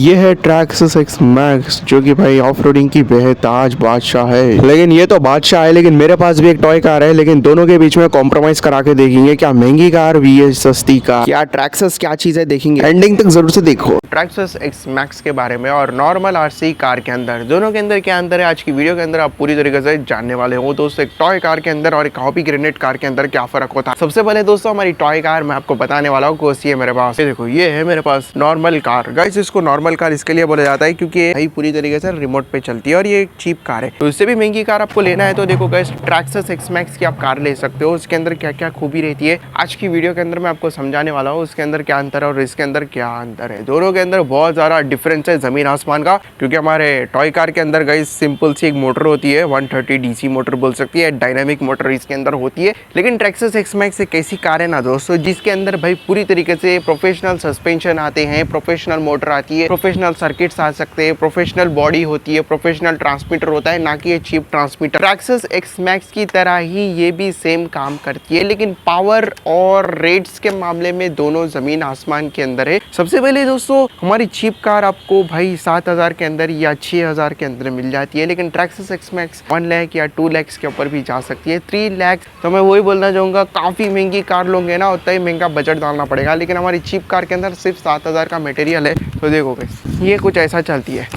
ये है Traxxas X max जो कि भाई ऑफ रोडिंग की बेहताज बादशाह है। लेकिन ये तो बादशाह है, लेकिन मेरे पास भी एक टॉय कार है। लेकिन दोनों के बीच में कॉम्प्रोमाइज करा के देखेंगे, क्या महंगी कार vs सस्ती कार, क्या ट्रैक्सस क्या चीज है, देखेंगे। एंडिंग तक जरूर से देखो ट्रैक्सस एक्स मैक्स के बारे में और नॉर्मल आरसी कार के अंदर, दोनों के अंदर क्या अंतर है आज की वीडियो के अंदर आप पूरी तरीके से जानने वाले हो। दोस्तों, एक टॉय कार के अंदर और एक हॉबी ग्रेनेड कार के अंदर क्या फर्क होता है। सबसे पहले दोस्तों, हमारी टॉय कार मैं आपको बताने वाला हूँ। कोसी है मेरे पास, ये देखो, ये है मेरे पास नॉर्मल कार। गाइस, इसको नॉर्मल कार इसके लिए बोला जाता है क्योंकि ये पूरी तरीके से रिमोट पे चलती है और ये एक चीप कार है। तो इससे भी महंगी कार आपको लेना है तो देखो गाइस, ट्रैक्सस एक्स मैक्स की आप कार ले सकते हो। उसके अंदर क्या क्या खूबी रहती है आज की वीडियो के अंदर मैं आपको समझाने वाला हूँ। उसके अंदर क्या अंतर है और इसके अंदर क्या अंतर है। दोनों के अंदर बहुत ज़्यादा डिफरेंस है, ज़मीन आसमान का। क्योंकि हमारे टॉय कार के अंदर गाइस सिंपल सी एक मोटर होती है, 130 डीसी मोटर बोल सकती है, डायनामिक मोटर इसके अंदर होती है। लेकिन ट्रैक्सस एक्स मैक्स एक ऐसी कार है ना दोस्तों, जिसके अंदर भाई पूरी तरीके से प्रोफेशनल सस्पेंशन आते हैं, प्रोफेशनल मोटर आती है, प्रोफेशनल सर्किट्स आ सकते हैं, प्रोफेशनल बॉडी होती है, प्रोफेशनल ट्रांसमीटर होता है, ना कि ये cheap transmitter. Traxxas X Maxx की तरह ही ये भी सेम काम करती है, लेकिन पावर और रेट्स के मामले में दोनों जमीन आसमान के अंदर है। सबसे पहले दोस्तों, हमारी चीप कार आपको भाई 7,000 के अंदर या 6,000 के अंदर मिल जाती है, लेकिन ट्रैक्सस एक्स मैक्स 1 लाख या 2 लाख के ऊपर भी जा सकती है। 3 लाख तो मैं वही बोलना चाहूँगा, काफ़ी महंगी कार लोगे ना उतना ही महंगा बजट डालना पड़ेगा। लेकिन हमारी चीप कार के अंदर सिर्फ 7,000 का मटेरियल है। तो देखो गाइस, ये कुछ ऐसा चलती है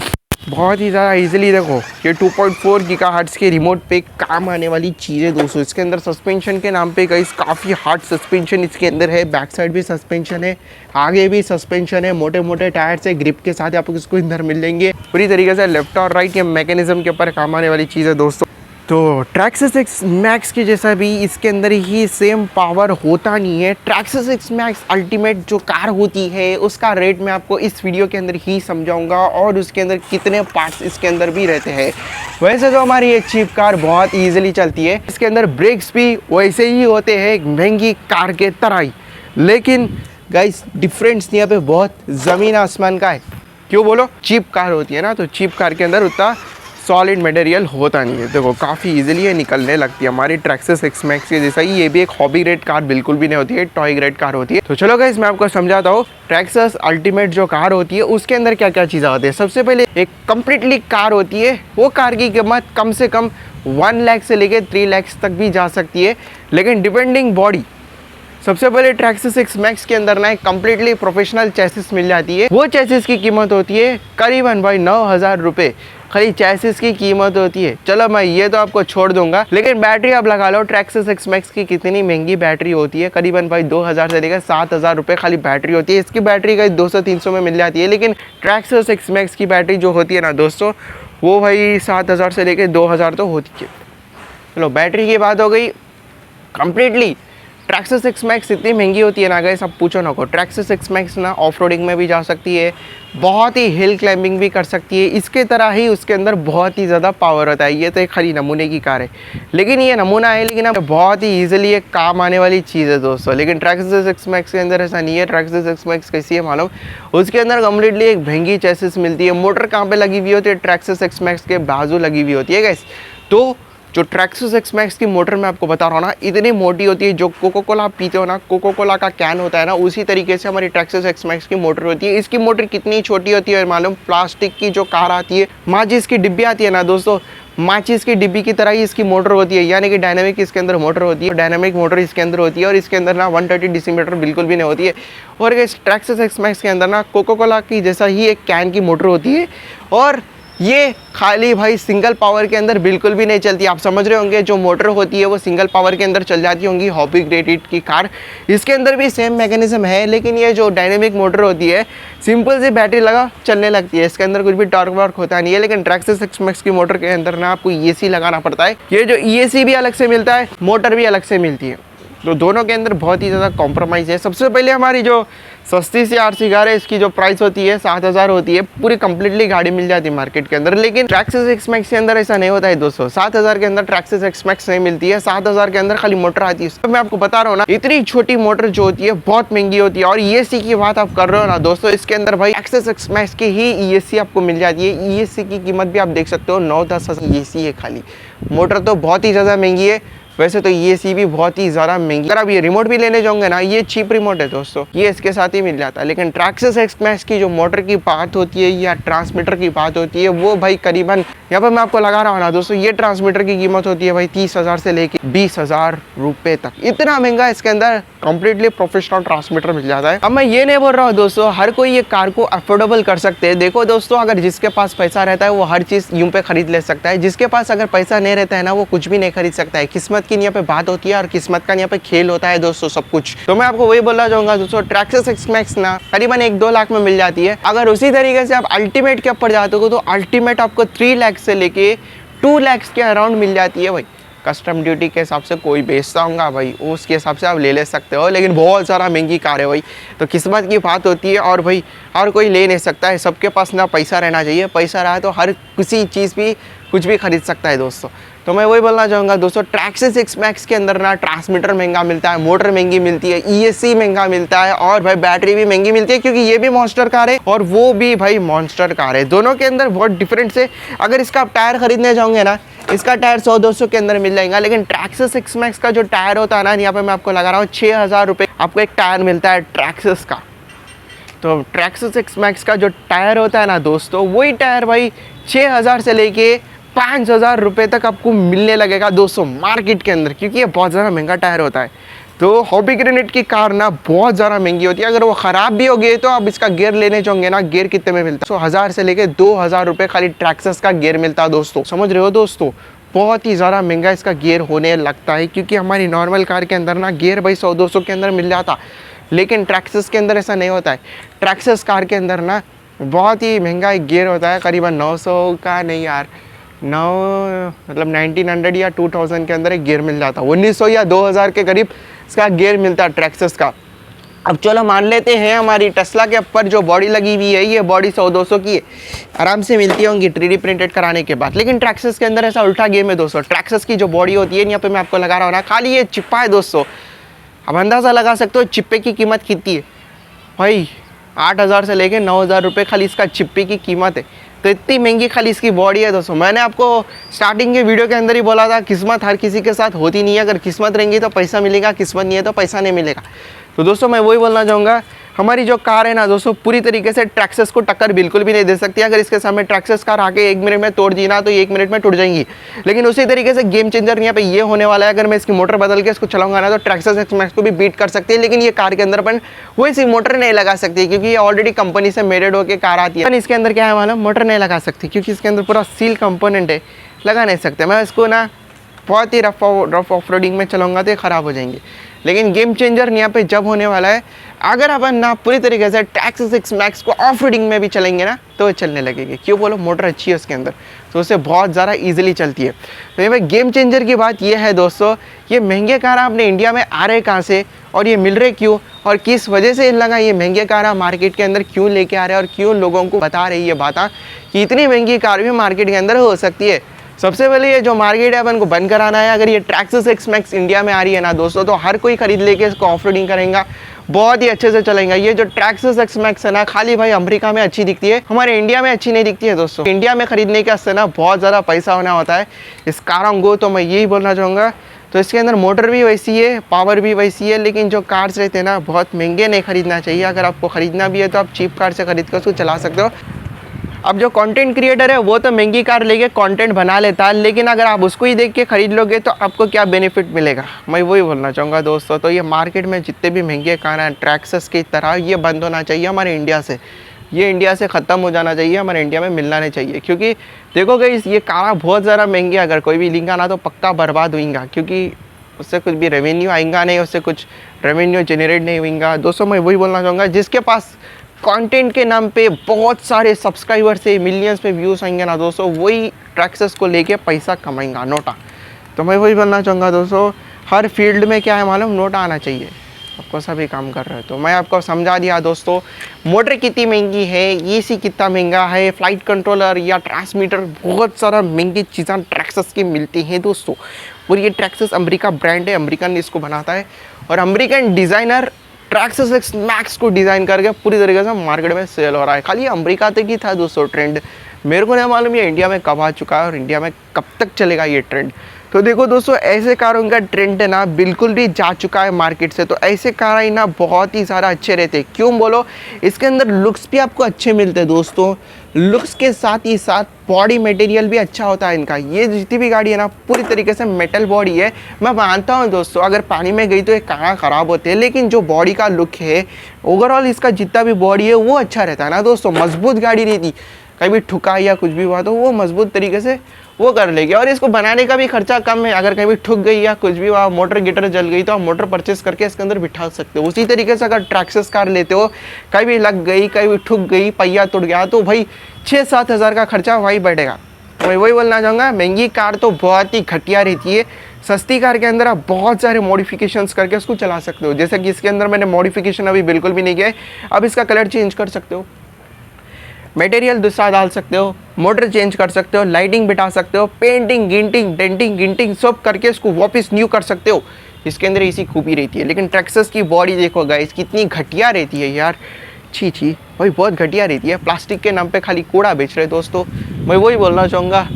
बहुत ही ज़्यादा इजीली। देखो, ये 2.4 गीगाहर्ट्ज़ के रिमोट पे काम आने वाली चीज़ है दोस्तों। इसके अंदर सस्पेंशन के नाम पे गाइस काफ़ी हार्ड सस्पेंशन इसके अंदर है। बैक साइड भी सस्पेंशन है, आगे भी सस्पेंशन है, मोटे मोटे टायर से ग्रिप के साथ आपको इसको अंदर मिल लेंगे। पूरी तरीके से लेफ्ट और राइट के मैकेनिज्म के ऊपर काम आने वाली चीज़ है दोस्तों। तो ट्रैक्सस एक्स मैक्स के जैसा भी इसके अंदर ही सेम पावर होता नहीं है। ट्रैक्सस एक्स मैक्स अल्टीमेट जो कार होती है उसका रेट मैं आपको इस वीडियो के अंदर ही समझाऊंगा और उसके अंदर कितने पार्ट्स इसके अंदर भी रहते हैं। वैसे तो हमारी ये चीप कार बहुत ईजिली चलती है, इसके अंदर ब्रेक्स भी वैसे ही होते हैं एक महंगी कार के तरह ही। लेकिन गाइस, डिफरेंस यहाँ पे बहुत ज़मीन आसमान का है। क्यों बोलो? चीप कार होती है ना, तो चीप कार के अंदर उतना सॉलिड मटेरियल होता नहीं है। देखो, काफ़ी इजीली ये निकलने लगती है। हमारी ट्रैक्सस एक्स मैक्स के जैसा ही ये भी एक हॉबी ग्रेड कार बिल्कुल भी नहीं होती है, टॉय ग्रेड कार होती है। तो चलो गाइस, मैं आपको समझाता हूँ ट्रैक्सस अल्टीमेट जो कार होती है उसके अंदर क्या क्या चीज़ें होती है। सबसे पहले एक कंप्लीटली कार होती है, वो कार की कीमत कम से कम 1 लाख से लेकर 3 लाख तक भी जा सकती है, लेकिन डिपेंडिंग बॉडी। सबसे पहले ट्रैक्सस एक्स मैक्स के अंदर ना एक कंप्लीटली प्रोफेशनल चेसिस मिल जाती है। वो चेसिस की कीमत होती है करीबन भाई 9,000 रुपये, खाली चेसिस की कीमत होती है। चलो मैं ये तो आपको छोड़ दूंगा, लेकिन बैटरी आप लगा लो ट्रैक्सस एक्स मैक्स की कितनी महंगी बैटरी होती है। करीबन भाई 2,000 से लेकर 7,000 रुपये खाली बैटरी होती है। इसकी बैटरी का 200-300 में मिल जाती है, लेकिन ट्रैक्सस एक्स मैक्स की बैटरी जो होती है ना दोस्तों, वो भाई 7,000 से लेकर 2,000 तो होती है। चलो, बैटरी की बात हो गई। कंप्लीटली ट्रैक्सस एक्स मैक्स इतनी महंगी होती है ना गाइस, अब पूछो ना को। ट्रैक्सस एक्स मैक्स ना ऑफ रोडिंग में भी जा सकती है, बहुत ही हिल क्लाइंबिंग भी कर सकती है। इसके तरह ही उसके अंदर बहुत ही ज़्यादा पावर होता है। ये तो एक खाली नमूने की कार है, लेकिन ये नमूना है, लेकिन अब बहुत ही ईजिली एक काम आने वाली चीज़ है दोस्तों। लेकिन ट्रैक्सस एक्स मैक्स के अंदर ऐसा नहीं है। ट्रैक्सस एक्स मैक्स कैसी है मालूम? उसके अंदर कम्प्लीटली एक महंगी चेसिस मिलती है। मोटर कहाँ पर लगी हुई होती है? ट्रैक्सस एक्स मैक्स के बाजू लगी हुई होती है गाइस। तो जो ट्रैक्सस एक्स मैक्स की मोटर मैं आपको बता रहा हूँ ना, इतनी मोटी होती है। जो कोको कोला आप पीते हो ना, कोको कोला का कैन होता है ना, उसी तरीके से हमारी ट्रैक्सस एक्स मैक्स की मोटर होती है। इसकी मोटर कितनी छोटी होती है मालूम? प्लास्टिक की जो कार आती है, माचिस की डिब्बी आती है ना दोस्तों, माचिस की डिब्बी की तरह ही इसकी मोटर होती है। यानी कि डायनामिक इसके अंदर मोटर होती है, डायनामिक मोटर इसके अंदर होती है और इसके अंदर ना 130 डीसी मोटर बिल्कुल भी नहीं होती है। और इस ट्रैक्सस एक्स मैक्स के अंदर ना कोको कोला की जैसा ही एक कैन की मोटर होती है और ये खाली भाई सिंगल पावर के अंदर बिल्कुल भी नहीं चलती। आप समझ रहे होंगे, जो मोटर होती है वो सिंगल पावर के अंदर चल जाती होंगी हॉबी ग्रेडेड की कार। इसके अंदर भी सेम मैकेनिज्म है, लेकिन ये जो डायनेमिक मोटर होती है, सिंपल सी बैटरी लगा चलने लगती है। इसके अंदर कुछ भी टॉर्क वर्क होता नहीं है। लेकिन ट्रैक्सस एक्स मैक्स की मोटर के अंदर ना आपको ESC लगाना पड़ता है। ये जो ESC भी अलग से मिलता है, मोटर भी अलग से मिलती है। तो दोनों के अंदर बहुत ही ज़्यादा कॉम्प्रोमाइज़ है। सबसे पहले हमारी जो सस्ती सी आरसी कार है, इसकी जो प्राइस होती है 7,000 होती है। पूरी कंप्लीटली गाड़ी मिल जाती है मार्केट के अंदर। लेकिन ट्रैक्सस एक्स मैक्स के अंदर ऐसा नहीं होता है दोस्तों। 7,000 के अंदर ट्रैक्सस एक्स मैक्स नहीं मिलती है। 7,000 के अंदर खाली मोटर आती है। तो मैं आपको बता रहा हूँ ना, इतनी छोटी मोटर जो होती है बहुत महंगी होती है। और ESC की बात आप कर रहे हो ना दोस्तों, इसके अंदर भाई ट्रैक्सस एक्स मैक्स की ही ESC आपको मिल जाती है। ESC की कीमत भी आप देख सकते हो 9-10 ESC है खाली। मोटर तो बहुत ही ज़्यादा महंगी है। वैसे तो ये सी भी बहुत ही ज़्यादा महंगी। अगर आप ये रिमोट भी लेने जाओगे ना, ये चीप रिमोट है दोस्तों, ये इसके साथ ही मिल जाता है। लेकिन ट्रैक्सिस एक्स मैक्स की जो मोटर की बात होती है या ट्रांसमीटर की बात होती है, वो भाई करीबन यहाँ पर मैं आपको लगा रहा हूँ ना दोस्तों, ये ट्रांसमीटर की कीमत होती है भाई 30,000 से लेके 20,000 रुपए तक। इतना महंगा इसके अंदर कंप्लीटली प्रोफेशनल ट्रांसमीटर मिल जाता है। अब मैं ये नहीं बोल रहा हूँ दोस्तों हर कोई ये कार को अफोर्डेबल कर सकते हैं। देखो दोस्तों, अगर जिसके पास पैसा रहता है वो हर चीज़ यूं पे खरीद ले सकता है, जिसके पास अगर पैसा नहीं रहता है ना, वो कुछ भी नहीं खरीद सकता है। किस्मत की यहाँ पे बात होती है और किस्मत का यहाँ पे खेल होता है दोस्तों सब कुछ। तो मैं आपको वही बोलना चाहूंगा दोस्तों, ट्रैक्सिस एक्स मैक्स ना करीबन 1-2 लाख में मिल जाती है। अगर उसी तरीके से आप अल्टीमेट के ऊपर जाते हो तो अल्टीमेट आपको 3 लाख से लेके 2 लाख के अराउंड मिल जाती है भाई। कस्टम ड्यूटी के हिसाब से कोई बेचता होगा भाई, उसके हिसाब से आप ले सकते हो, लेकिन बहुत ज़्यादा महंगी कार है भाई। तो किस्मत की बात होती है और भाई हर कोई ले नहीं सकता है। सबके पास ना पैसा रहना चाहिए, पैसा रहा तो हर किसी चीज़ भी कुछ भी खरीद सकता है दोस्तों। तो मैं वही बोलना चाहूँगा दोस्तों, ट्रैक्सिस एक्स मैक्स के अंदर ना ट्रांसमीटर महंगा मिलता है, मोटर महंगी मिलती है, ESC महंगा मिलता है और भाई बैटरी भी महंगी मिलती है, क्योंकि ये भी मॉन्स्टर कार है और वो भी भाई मॉन्स्टर कार है। दोनों के अंदर बहुत डिफरेंस है। अगर इसका आप टायर खरीदने जाओगे ना, इसका टायर 100-200 के अंदर मिल जाएगा, लेकिन ट्रैक्सिस एक्स मैक्स का जो टायर होता है ना, यहाँ पे मैं आपको लगा रहा हूँ 6,000 रुपये आपको एक टायर मिलता है ट्रैक्सिस का। तो ट्रैक्सिस एक्स मैक्स का जो टायर होता है ना दोस्तों, वही टायर भाई 6,000 से लेके 5,000 रुपये तक आपको मिलने लगेगा दोस्तों मार्केट के अंदर, क्योंकि ये बहुत ज़्यादा महंगा टायर होता है। तो हॉबी ग्रेनेड की कार ना बहुत ज़्यादा महंगी होती है। अगर वो ख़राब भी हो गई तो आप इसका गियर लेने जाओगे ना, गियर कितने में मिलता है? 1,000 से लेके 2,000 रुपये खाली ट्रैक्सिस का गियर मिलता है दोस्तों। समझ रहे हो दोस्तों, बहुत ही ज़्यादा महंगा इसका गियर होने लगता है, क्योंकि हमारी नॉर्मल कार के अंदर ना गियर भाई 100-200 के अंदर मिल जाता, लेकिन ट्रैक्सिस के अंदर ऐसा नहीं होता है। ट्रैक्सिस कार के अंदर ना बहुत ही महंगा एक गियर होता है, करीबन 900 का नहीं यार, 1900 या 2000 के अंदर एक गियर मिल जाता है। 1900 या 2000 के करीब इसका गियर मिलता है ट्रैक्सिस का। अब चलो मान लेते हैं हमारी टेस्ला के ऊपर जो बॉडी लगी हुई है, ये बॉडी 100-200 की है, आराम से मिलती होंगी 3D प्रिंटेड कराने के बाद। लेकिन ट्रैक्सिस के अंदर ऐसा उल्टा गेम है दोस्तों। ट्रैक्सिस की जो बॉडी होती है, यहाँ पे मैं आपको लगा रहा हूँ ना, खाली ये चिप्पा है दोस्तों। अब अंदाज़ा लगा सकते हो चिप्पे की कीमत कितनी है भाई, 8,000 से लेके 9,000 रुपये खाली इसका चिप्पे की कीमत है। तो इतनी महंगी खाली इसकी बॉडी है दोस्तों। मैंने आपको स्टार्टिंग के वीडियो के अंदर ही बोला था, किस्मत हर किसी के साथ होती नहीं है। अगर किस्मत रहेंगी तो पैसा मिलेगा, किस्मत नहीं है तो पैसा नहीं मिलेगा। तो दोस्तों मैं वही बोलना चाहूँगा, हमारी जो कार है ना दोस्तों, पूरी तरीके से ट्रैक्सिस को टक्कर बिल्कुल भी नहीं दे सकती। अगर इसके सामने ट्रैक्सिस कार आके 1 मिनट में तोड़ दी ना, तो 1 मिनट में टूट जाएंगी। लेकिन उसी तरीके से गेम चेंजर यहाँ पे ये होने वाला है, अगर मैं इसकी मोटर बदल के इसको चलाऊंगा ना, तो ट्रैक्सिस एक्स मैक्स को भी बीट कर सकती है। लेकिन ये कार के अंदर अपन वही सी मोटर नहीं लगा सकती, क्योंकि ये ऑलरेडी कंपनी से मेडेड होकर कार आती है। इसके अंदर क्या है मालूम, मोटर नहीं लगा सकती, क्योंकि इसके अंदर पूरा सील कंपोनेंट है, लगा नहीं सकते। मैं इसको ना बहुत ही रफ ऑफ रोडिंग में चलाऊंगा तो ये ख़राब हो जाएंगे। लेकिन गेम चेंजर यहाँ पे जब होने वाला है, अगर अपन ना पूरी तरीके से ट्रैक्सिस एक्स मैक्स को ऑफ रोडिंग में भी चलेंगे ना, तो चलने लगेगी। क्यों बोलो, मोटर अच्छी है उसके अंदर, तो उससे बहुत ज़्यादा ईजिली चलती है। तो ये भाई गेम चेंजर की बात ये है दोस्तों, ये महंगे कार अपने इंडिया में आ रहे कहाँ से और ये मिल रहे क्यों, और किस वजह से इन लगा ये महंगे कार मार्केट के अंदर क्यों लेके आ रहे हैं, और क्यों लोगों को बता रही है बात कि इतनी महंगी कार भी मार्केट के अंदर हो सकती है। सबसे पहले ये जो मार्केट है अपन को बंद कराना है। अगर ये ट्रैक्सिस एक्स मैक्स इंडिया में आ रही है ना दोस्तों, तो हर कोई खरीद लेके इसको ऑफ रोडिंग करेगा, बहुत ही अच्छे से चलेगा। ये जो ट्रैक्सिस एक्स मैक्स है ना, खाली भाई अमेरिका में अच्छी दिखती है, हमारे इंडिया में अच्छी नहीं दिखती है दोस्तों। इंडिया में खरीदने के वास्ते ना बहुत ज़्यादा पैसा होना होता है इस कारों को, तो मैं यही बोलना चाहूँगा। तो इसके अंदर मोटर भी वैसी है, पावर भी वैसी है, लेकिन जो कार्स रहते हैं ना, बहुत महंगे नहीं खरीदना चाहिए। अगर आपको ख़रीदना भी है तो आप चीप कार से खरीद कर उसको चला सकते हो। अब जो कंटेंट क्रिएटर है वो तो महंगी कार लेके कंटेंट बना लेता है, लेकिन अगर आप उसको ही देख के खरीद लोगे तो आपको क्या बेनिफिट मिलेगा, मैं वही बोलना चाहूँगा दोस्तों। तो ये मार्केट में जितने भी महंगे कार हैं ट्रैक्सिस की तरह, ये बंद होना चाहिए हमारे इंडिया से। ये इंडिया से ख़त्म हो जाना चाहिए, हमारे इंडिया में मिलना नहीं चाहिए। क्योंकि देखो गाइस, ये कार बहुत ज़्यादा महंगी, अगर कोई भी लेगा ना तो पक्का बर्बाद होगा, क्योंकि उससे कुछ भी रेवेन्यू आएगा नहीं, उससे कुछ रेवेन्यू जनरेट नहीं होगा दोस्तों। मैं वही बोलना चाहूँगा, जिसके पास कंटेंट के नाम पे बहुत सारे सब्सक्राइबर्स से मिलियंस पे व्यूज़ आएंगे ना दोस्तों, वही ट्रैक्सिस को लेके पैसा कमाएंगा, नोटा। तो मैं वही बोलना चाहूँगा दोस्तों, हर फील्ड में क्या है मालूम, नोटा आना चाहिए। आपको सभी काम कर रहे हो, तो मैं आपको समझा दिया दोस्तों, मोटर कितनी महंगी है, EC कितना महंगा है, फ्लाइट कंट्रोलर या ट्रांसमीटर, बहुत सारा महंगी चीज़ें ट्रैक्सिस की मिलती हैं दोस्तों। और ये ट्रैक्सिस अमेरिका ब्रांड है, अमेरिकन इसको बनाता है, और अमेरिकन डिज़ाइनर ट्रैक्सिस एक्स मैक्स को डिज़ाइन करके पूरी तरीके से मार्केट में सेल हो रहा है। खाली अमेरिका तक ही था दोस्तों ट्रेंड, मेरे को नहीं मालूम ये इंडिया में कब आ चुका है और इंडिया में कब तक चलेगा ये ट्रेंड। तो देखो दोस्तों, ऐसे कारों का ट्रेंड है ना बिल्कुल भी जा चुका है मार्केट से। तो ऐसे कार ही ना बहुत ही सारा अच्छे रहते हैं। क्यों बोलो, इसके अंदर लुक्स भी आपको अच्छे मिलते हैं दोस्तों। लुक्स के साथ ही साथ बॉडी मटेरियल भी अच्छा होता है इनका। ये जितनी भी गाड़ी है ना पूरी तरीके से मेटल बॉडी है। मैं मानता हूँ दोस्तों, अगर पानी में गई तो ये कहाँ ख़राब होते हैं, लेकिन जो बॉडी का लुक है ओवरऑल इसका जितना भी बॉडी है वो अच्छा रहता है ना दोस्तों। मजबूत गाड़ी रहती, कभी ठुका या कुछ भी हुआ तो वो मजबूत तरीके से वो कर लेगी। और इसको बनाने का भी खर्चा कम है। अगर कहीं ठुक गई या कुछ भी हुआ, मोटर गिटर जल गई, तो आप मोटर परचेस करके इसके अंदर बिठा सकते हो। उसी तरीके से अगर ट्रैक्सस कार लेते हो, कहीं भी लग गई, कहीं भी ठुक गई, पहिया टूट गया, तो भाई 6-7 हज़ार का खर्चा वही बढ़ेगा। मैं वही बोलना चाहूँगा, महंगी कार तो बहुत ही घटिया रहती है। सस्ती कार के अंदर आप बहुत सारे मॉडिफिकेशंस करके उसको चला सकते हो। जैसे कि इसके अंदर मैंने मॉडिफिकेशन अभी बिल्कुल भी नहीं किया है। अब इसका कलर चेंज कर सकते हो, मटेरियल दूसरा डाल सकते हो, मोटर चेंज कर सकते हो, लाइटिंग बिठा सकते हो, पेंटिंग गिंटिंग डेंटिंग गिंटिंग सब करके इसको वापस न्यू कर सकते हो। इसके अंदर इसी खूबी रहती है। लेकिन ट्रैक्सस की बॉडी देखो गाइस, कितनी घटिया रहती है यार। छी छी भाई, बहुत घटिया रहती है। प्लास्टिक के नाम पे खाली कूड़ा बेच रहे दोस्तों। मैं वही बोलना चाहूँगा,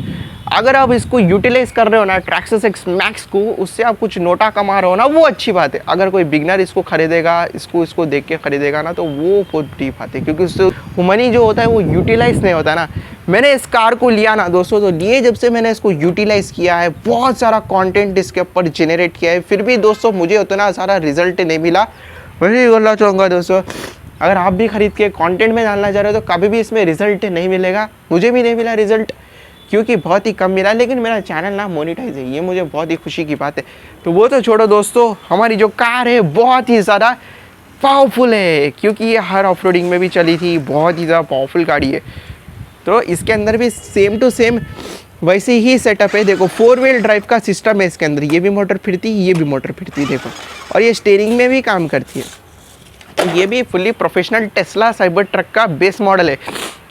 अगर आप इसको यूटिलाइज कर रहे हो ना ट्रैक्सस एक्स मैक्स को, उससे आप कुछ नोटा कमा रहे हो ना, वो अच्छी बात है। अगर कोई बिगनर इसको खरीदेगा, इसको देख के खरीदेगा ना, तो वो बहुत बड़ी बात है। क्योंकि उससे वो मनी जो होता है वो यूटिलाइज नहीं होता ना। मैंने इस कार को लिया ना दोस्तों, तो लिए जब से मैंने इसको यूटिलाइज किया है, बहुत सारा कंटेंट इसके ऊपर जनरेट किया है, फिर भी दोस्तों मुझे उतना सारा रिजल्ट नहीं मिला। वही बोलना चाहूँगा दोस्तों, अगर आप भी खरीद के कंटेंट में डालना चाह रहे हो तो कभी भी इसमें रिजल्ट नहीं मिलेगा। मुझे भी नहीं मिला रिजल्ट, क्योंकि बहुत ही कम मिला। लेकिन मेरा चैनल ना मोनेटाइज है, ये मुझे बहुत ही खुशी की बात है। तो वो तो छोड़ो दोस्तों, हमारी जो कार है बहुत ही ज़्यादा पावरफुल है, क्योंकि ये हर ऑफ रोडिंग में भी चली थी। बहुत ही ज़्यादा पावरफुल गाड़ी है। तो इसके अंदर भी सेम टू सेम वैसे ही सेटअप है। देखो 4 व्हील ड्राइव का सिस्टम है इसके अंदर। ये भी मोटर फिरती, ये भी मोटर फिरती देखो। और ये स्टीयरिंग में भी काम करती है। तो ये भी fully professional Tesla cyber truck का बेस मॉडल है।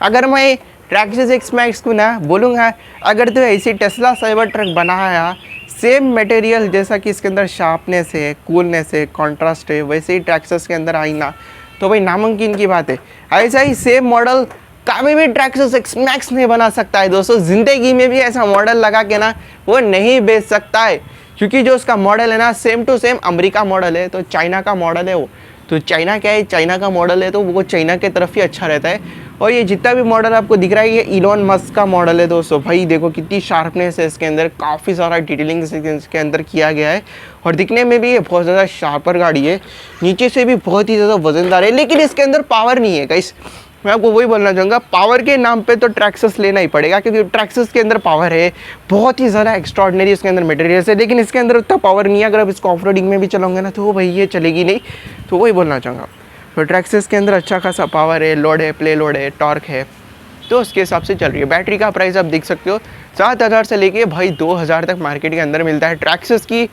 अगर मैं ट्रैक्सस एक्स मैक्स को ना बोलूँगा, अगर तो ऐसी टेस्ला साइबर ट्रक बनाया, सेम मटेरियल जैसा कि इसके अंदर शार्पनेस है, कूलनेस है, कॉन्ट्रास्ट है, वैसे ही ट्रैक्सस के अंदर आई ना, तो भाई नामुमकिन की बात है। ऐसा ही सेम मॉडल कभी भी ट्रैक्सस एक्स मैक्स नहीं बना सकता है दोस्तों। ज़िंदगी में भी ऐसा मॉडल लगा के ना वो नहीं बेच सकता है, क्योंकि जो उसका मॉडल है ना same to same America model है, तो चाइना का मॉडल है वो। तो चाइना क्या है, चाइना का मॉडल है, तो वो चाइना के तरफ ही अच्छा रहता है। और ये जितना भी मॉडल आपको दिख रहा है, ये इलॉन मस्क का मॉडल है दोस्तों। भाई देखो कितनी शार्पनेस है इसके अंदर, काफ़ी सारा डिटेलिंग इसके अंदर किया गया है। और दिखने में भी ये बहुत ज़्यादा शार्पर गाड़ी है, नीचे से भी बहुत ही ज़्यादा वजनदार है। लेकिन इसके अंदर पावर नहीं है गाइस। मैं आपको वही बोलना चाहूँगा, पावर के नाम पे तो ट्रैक्सस लेना ही पड़ेगा, क्योंकि ट्रैक्सस के अंदर पावर है, बहुत ही ज़्यादा एक्स्ट्रॉर्डिनरी इसके अंदर मटेरियल्स है। लेकिन इसके अंदर उतना पावर नहीं है। अगर आप इसको ऑफ रोडिंग में भी चलाओगे ना, तो भाई ये चलेगी नहीं। तो वही बोलना चाहूँगा, तो ट्रैक्सस के अंदर अच्छा खासा पावर है, लोड है, प्ले लोड है, टॉर्क है, तो उसके हिसाब से चल रही है। बैटरी का प्राइस आप देख सकते हो 7,000 से लेके भाई 2,000 तक मार्केट के अंदर मिलता है ट्रैक्सस की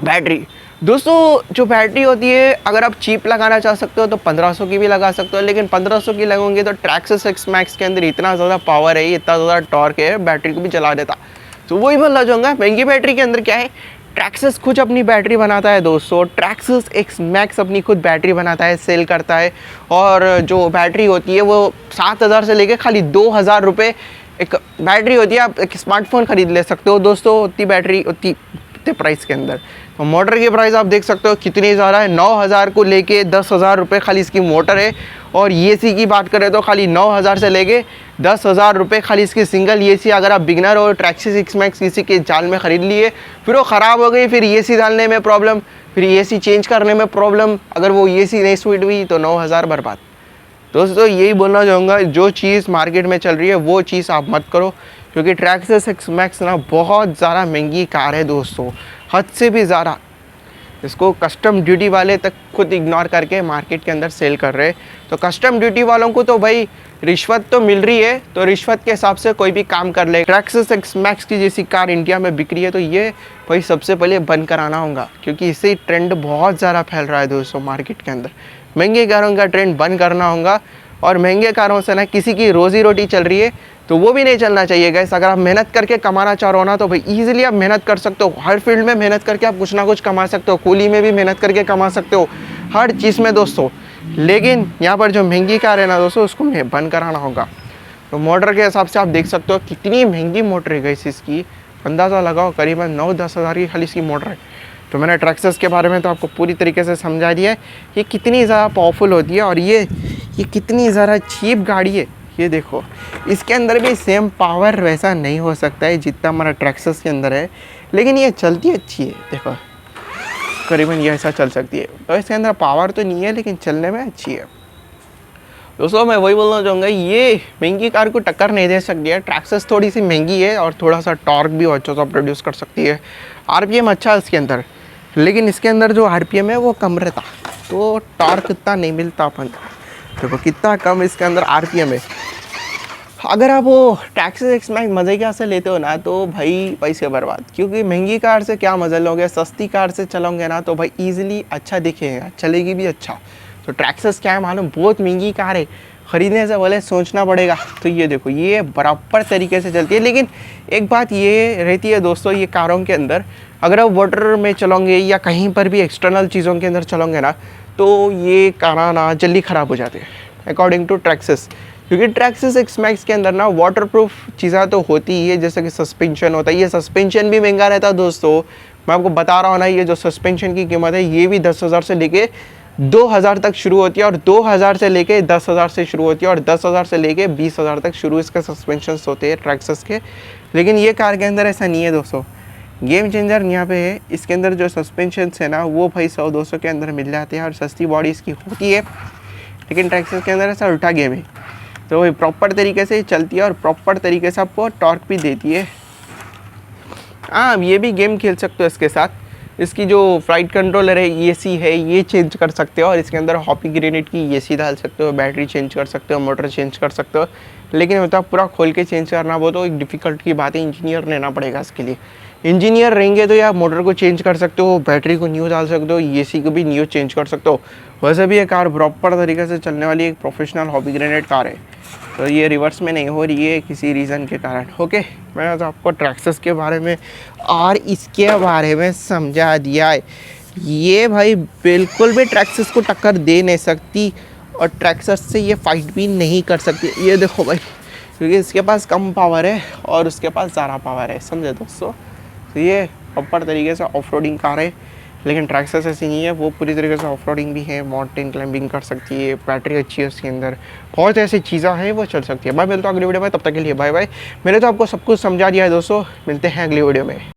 बैटरी। दोस्तों जो बैटरी होती है, अगर आप चीप लगाना चाह सकते हो तो 1500 की भी लगा सकते हो। लेकिन 1500 की लगोगे तो ट्रैक्सस एक्स मैक्स के अंदर इतना ज़्यादा पावर है, इतना ज़्यादा टॉर्क है, बैटरी को भी चला देता। तो वही बोलना चाहूँगा, महंगी बैटरी के अंदर क्या है, ट्रैक्सस खुद अपनी बैटरी बनाता है दोस्तों। ट्रैक्सस एक्स मैक्स अपनी खुद बैटरी बनाता है, सेल करता है। और जो बैटरी होती है वो 7,000 से लेके खाली 2,000 रुपये एक बैटरी होती है। आप एक स्मार्टफोन ख़रीद ले सकते हो दोस्तों, उतनी बैटरी उतनी प्राइस के अंदर। तो मोटर की प्राइस आप देख सकते हो कितनी ज़्यादा है, 9,000 को लेके 10,000 रुपये खाली इसकी मोटर है। और एसी की बात करें तो खाली 9,000 से लेके 10,000 रुपये खाली इसकी सिंगल एसी। अगर आप बिगनर हो, ट्रैक्सस एक्स मैक्स किसी के जाल में ख़रीद लिए, फिर वो ख़राब हो गई, फिर एसी डालने में प्रॉब्लम, फिर एसी चेंज करने में प्रॉब्लम, अगर वो एसी नहीं सूट हुई तो 9,000 बर्बाद। दोस्तों यही बोलना चाहूँगा, जो चीज़ मार्केट में चल रही है वो चीज़ आप मत करो, क्योंकि ट्रैक्सस एक्स मैक्स ना बहुत ज़्यादा महंगी कार है दोस्तों, हद से भी ज़्यादा। इसको कस्टम ड्यूटी वाले तक खुद इग्नोर करके मार्केट के अंदर सेल कर रहे हैं। तो कस्टम ड्यूटी वालों को तो भाई रिश्वत तो मिल रही है, तो रिश्वत के हिसाब से कोई भी काम कर ले। ट्रैक्सस एक्स मैक्स की जैसी कार इंडिया में बिक रही है, तो ये भाई सबसे पहले बंद कराना होगा, क्योंकि इससे ट्रेंड बहुत ज़्यादा फैल रहा है दोस्तों मार्केट के अंदर। महंगे कारों का ट्रेंड बंद करना होगा। और महंगे कारों से ना किसी की रोज़ी रोटी चल रही है, तो वो भी नहीं चलना चाहिए गाइस। अगर आप मेहनत करके कमाना चाह रहे हो ना, तो भाई ईजिली आप मेहनत कर सकते हो। हर फील्ड में मेहनत करके आप कुछ ना कुछ कमा सकते हो, कूली में भी मेहनत करके कमा सकते हो, हर चीज़ में दोस्तों। लेकिन यहाँ पर जो महंगी कार है ना दोस्तों, उसको बंद कराना होगा। तो मोटर के हिसाब से आप देख सकते हो कितनी महंगी मोटर है गाइस इसकी, अंदाज़ा लगाओ करीबन 9-10 हज़ार की खाली इसकी मोटर है। तो मैंने ट्रैक्सस के बारे में तो आपको पूरी तरीके से समझा दिया है, ये कितनी ज़्यादा पावरफुल होती है और ये कितनी ज़्यादा चीप गाड़ी है। ये देखो, इसके अंदर भी सेम पावर वैसा नहीं हो सकता है जितना हमारा ट्रैक्सस के अंदर है, लेकिन ये चलती अच्छी है। देखो करीबन ये ऐसा चल सकती है। तो इसके अंदर पावर तो नहीं है लेकिन चलने में अच्छी है। दोस्तों मैं वही बोलना चाहूँगा, ये महंगी कार को टक्कर नहीं दे सकती है। ट्रैक्सस थोड़ी सी महंगी है और थोड़ा सा टॉर्क भी अच्छा सा प्रोड्यूस कर सकती है। आरपीएम अच्छा है इसके अंदर, लेकिन इसके अंदर जो आरपीएम है वो कम रहता, तो टॉर्क इतना नहीं मिलता अपन। देखो कितना कम इसके अंदर आरपीएम है। अगर आप वो ट्रैक्सस एक्स मैक्स मज़े क्या से लेते हो ना तो भाई पैसे बर्बाद, क्योंकि महंगी कार से क्या मज़ा लोगे, सस्ती कार से चलोगे ना तो भाई ईजिली अच्छा दिखेगा, चलेगी भी अच्छा। तो ट्रैक्सस क्या है मालूम, बहुत महंगी कार है, ख़रीदने से पहले सोचना पड़ेगा। तो ये देखो ये बराबर तरीके से चलती है। लेकिन एक बात ये रहती है दोस्तों, ये कारों के अंदर अगर आप वाटर में चलोगे या कहीं पर भी एक्सटर्नल चीज़ों के अंदर चलोगे ना तो ये कार ना जल्दी ख़राब हो जाते हैं अकॉर्डिंग टू ट्रैक्सस। क्योंकि ट्रैक्सस एक्स मैक्स के अंदर ना वाटरप्रूफ चीज़ें तो होती ही है, जैसे कि सस्पेंशन होता है। ये सस्पेंशन भी महंगा रहता है दोस्तों, मैं आपको बता रहा हूँ ना। ये जो सस्पेंशन की कीमत है ये भी 10,000 से लेके 2,000 तक शुरू होती है, और 2,000 से लेके 10,000 से शुरू होती है, और 10,000 से लेके 20,000 तक शुरू इसके सस्पेंशन होते हैं ट्रैक्सस के। लेकिन ये कार के अंदर ऐसा नहीं है दोस्तों। गेम चेंजर यहाँ पे है, इसके अंदर जो सस्पेंशन है ना वो भाई 100-200 के अंदर मिल जाते हैं और सस्ती बॉडी इसकी होती है। लेकिन ट्रैक्सस के अंदर ऐसा उल्टा गेम है, तो वही प्रॉपर तरीके से चलती है और प्रॉपर तरीके से आपको टॉर्क भी देती है। हाँ, ये भी गेम खेल सकते हो इसके साथ। इसकी जो फ्लाइट कंट्रोलर है एसी है, ये चेंज कर सकते हो, और इसके अंदर हॉपी ग्रेनेड की एसी डाल सकते हो, बैटरी चेंज कर सकते हो, मोटर चेंज कर सकते हो। लेकिन मतलब पूरा खोल के चेंज करना वो तो एक डिफ़िकल्ट की बात है, इंजीनियर लेना पड़ेगा इसके लिए। इंजीनियर रहेंगे तो या मोटर को चेंज कर सकते हो, बैटरी को न्यू डाल सकते हो, एसी को भी न्यू चेंज कर सकते हो। वैसे भी ये कार प्रॉपर तरीके से चलने वाली एक प्रोफेशनल हॉबी ग्रेनेड कार है। तो ये रिवर्स में नहीं हो रही है किसी रीज़न के कारण। ओके, मैंने तो आपको ट्रैक्सस के बारे में और इसके बारे में समझा दिया है। ये भाई बिल्कुल भी ट्रैक्सस को टक्कर दे नहीं सकती, और ट्रैक्सस से ये फाइट भी नहीं कर सकती। ये देखो भाई, क्योंकि इसके पास कम पावर है और उसके पास ज़्यादा पावर है, समझे दोस्तों। तो ये प्रॉपर तरीके से ऑफ रोडिंग कार है। लेकिन ट्रैक्सस ऐसी नहीं है, वो पूरी तरीके से ऑफ रोडिंग भी है, माउंटेन क्लाइंबिंग कर सकती है, बैटरी अच्छी है उसके अंदर, बहुत ऐसी चीज़ें हैं वो चल सकती है। मैं मिलता हूँ अगली वीडियो में, तब तक के लिए बाय बाय। मैंने तो आपको सब कुछ समझा दिया है दोस्तों, मिलते हैं अगली वीडियो में।